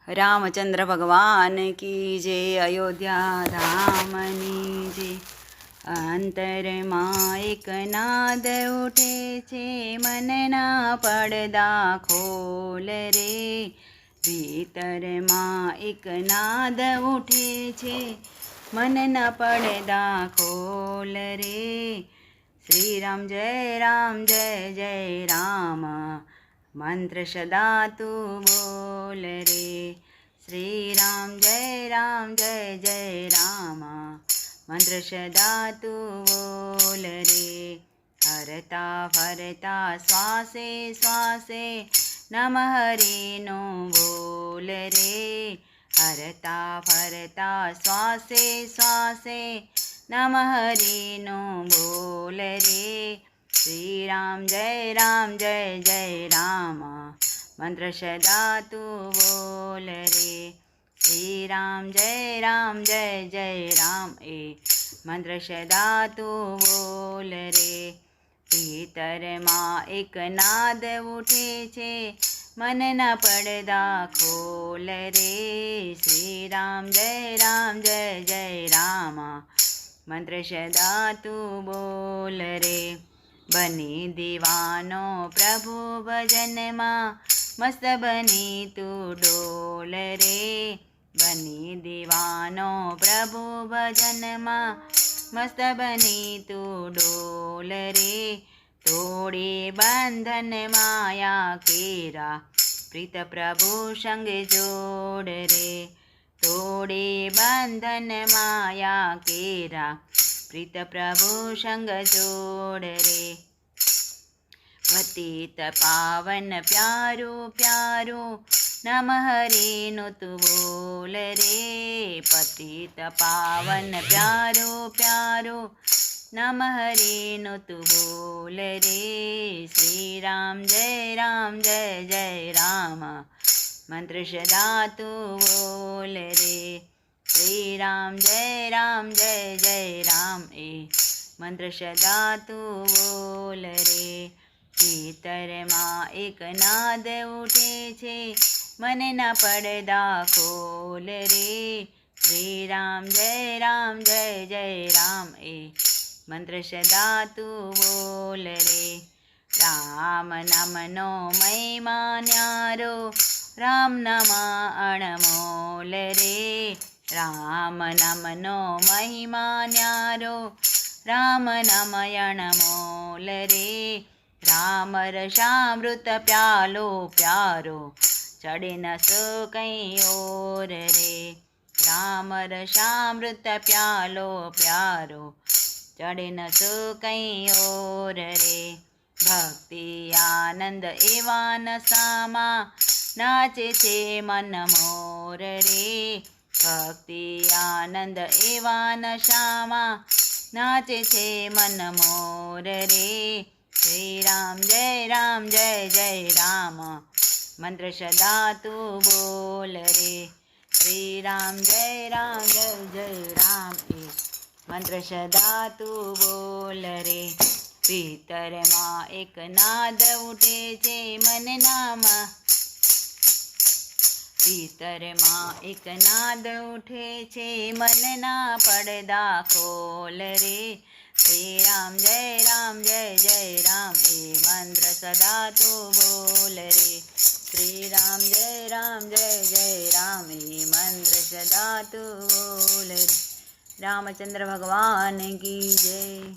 रामचंद्र भगवान की जय। अयोध्या धामनी जय। अंतરમાં એક નાદ ઉઠે છે, મનના પડદા ખોલ રે. ભીતરમાં એક નાદ ઉઠે છે, મનના પડદા ખોલ રે. શ્રી રામ જય જય રામ, મંત્ર સદા તું બોલ રે. શ્રી રામ જય જય રામ, મંત્ર સદા તું બોલ રે. હરતા ફરતા શ્વાસે શ્વાસે નમ હરિનો બોલ રે. હરતા ફરતા શ્વાસે શ્વાસે નમ હરિનો બોલ રે. શ્રી રામ જય રામ, મંત્ર સદા તું બોલ રે. શ્રી રામ જય રામ મંત્ર સદા તું બોલ રે. ભીતરમાં એક નાદ ઉઠે છે, મનના પડદા ખોલ રે. શ્રી રામ જય રામ, મંત્ર સદા તું બોલ રે. બની દીવાનો પ્રભુ ભજનમાં, મસ્ત બની તું ડોલ રે. બની દીવાનો પ્રભુ ભજનમાં, મસ્ત બની તું ડોલ રે. તોડી બંધન માયા કેરા, પ્રીત પ્રભુ સંગ જોડ રે. તોડી બંધન માયા કેરા, પ્રીત પ્રભુ સંગ જોડ રે. પતિત પાવન પ્યારું પ્યારું, નમ હરિનું તું બોલ રે. પતિત પાવન પ્યારું પ્યારું, નમ હરિનું તું બોલ રે. શ્રી રામ જય રામ, મંત્ર સદા તું બોલ રે. શ્રી રામ જય રામ મંત્ર સદા તું બોલ રે. ભીતરમાં એક નાદ ઉઠે છે, મનના પડદા ખોલ રે. શ્રી રામ જય રામ મંત્ર સદા તું બોલ રે. રામ નામનો મહિમા ન્યારો, રામ નામ અણમોલ રે. રામ નામનો મહિમા ન્યારો, રામ નામ અણમોલ રે. રામ રસામૃત પ્યાલો પ્યારો, ચડે ન સો કઈ ઓર રે. રામ રસામૃત પ્યાલો પ્યારો, ચડે ન સો કઈ ઓર રે. ભક્તિ આનંદ એવા નશામાં, નાચે છે મન મોર રે. ભક્તિ આનંદ એવા નશામાં, નાચે છે મન મોર રે. શ્રી રામ જય રામ, મંત્ર સદા તું બોલ રે. શ્રી રામ જય રામ મંત્ર સદા તું બોલ રે. ભીતરમાં એક નાદ ઉઠે છે, મનનામાં ભીતરમાં એક નાદ ઉઠે છે, મનના પડદા ખોલ રે. શ્રી રામ જય રામ મંત્ર સદા તું બોલ રે. શ્રી રામ જય રામ મંત્ર સદા તું બોલ રે. રામચંદ્ર ભગવાન की जय।